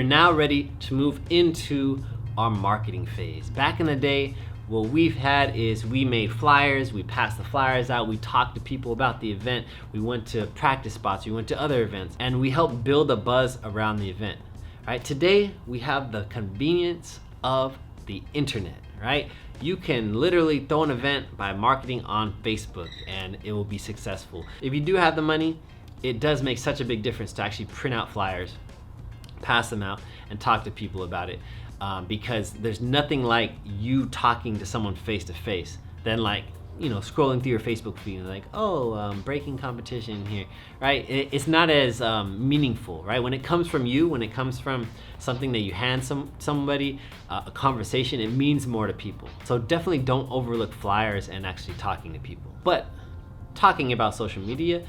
are now ready to move into our marketing phase. Back in the day, what we've had is we made flyers, we passed the flyers out, we talked to people about the event, we went to practice spots, we went to other events, and we helped build a buzz around the event. Right? Today, we have the convenience of the internet, right? You can literally throw an event by marketing on Facebook and it will be successful. If you do have the money, it does make such a big difference to actually print out flyers, pass them out, and talk to people about it. Because there's nothing like you talking to someone face to face than like, you know, scrolling through your Facebook feed and like, oh, breaking competition here, right? It's not as meaningful, right? When it comes from you, when it comes from something that you hand somebody, a conversation, it means more to people. So definitely don't overlook flyers and actually talking to people. But talking about social media,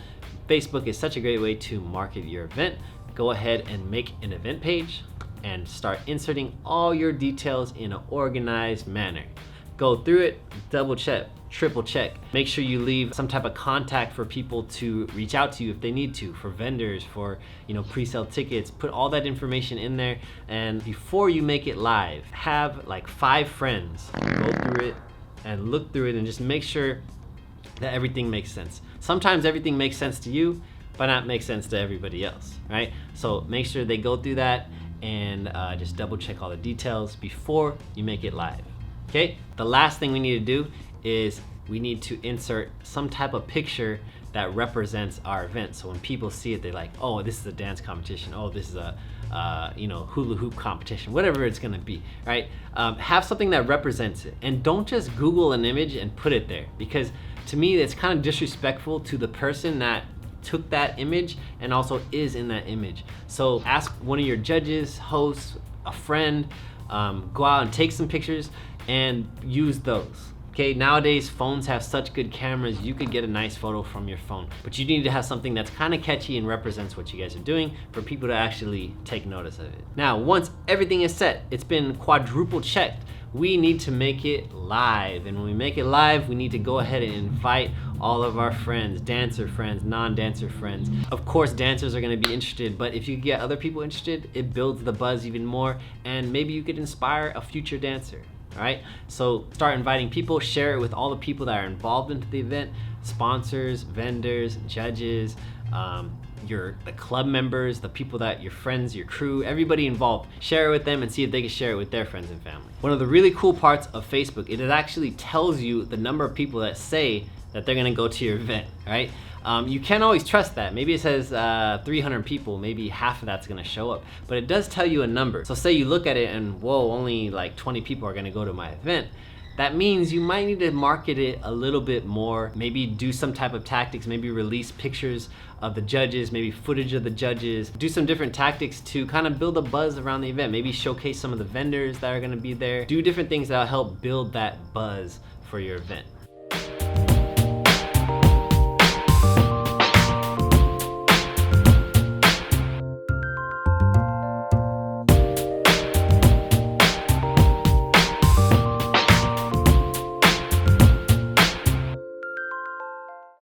Facebook is such a great way to market your event. Go ahead and make an event page and start inserting all your details in an organized manner. Go through it, double check, triple check. Make sure you leave some type of contact for people to reach out to you if they need to, for vendors, for, you know, pre-sale tickets. Put all that information in there, and before you make it live, have like 5 friends go through it and look through it and just make sure that everything makes sense. Sometimes everything makes sense to you, but not make sense to everybody else, right? So make sure they go through that and just double check all the details before you make it live. Okay, the last thing we need to do is we need to insert some type of picture that represents our event. So when people see it, they're like, oh, this is a dance competition. Oh, this is a you know, hula hoop competition, whatever it's gonna be, right? Have something that represents it, and don't just Google an image and put it there, because to me, it's kind of disrespectful to the person that took that image and also is in that image. So ask one of your judges, hosts, a friend, go out and take some pictures and use those. Okay, nowadays phones have such good cameras, you could get a nice photo from your phone, but you need to have something that's kind of catchy and represents what you guys are doing for people to actually take notice of it. Now, once everything is set, it's been quadruple checked, we need to make it live. And when we make it live, we need to go ahead and invite all of our friends, dancer friends, non-dancer friends. Of course, dancers are gonna be interested, but if you get other people interested, it builds the buzz even more, and maybe you could inspire a future dancer. All right, so start inviting people, share it with all the people that are involved into the event, sponsors, vendors, judges, the club members, the people that your friends, your crew, everybody involved. Share it with them and see if they can share it with their friends and family. One of the really cool parts of Facebook, it actually tells you the number of people that say that they're gonna go to your event, right? You can't always trust that. Maybe it says 300 people, maybe half of that's gonna show up, but it does tell you a number. So say you look at it and whoa, only like 20 people are gonna go to my event. That means you might need to market it a little bit more, maybe do some type of tactics, maybe release pictures of the judges, maybe footage of the judges, do some different tactics to kind of build a buzz around the event, maybe showcase some of the vendors that are gonna be there, do different things that'll help build that buzz for your event.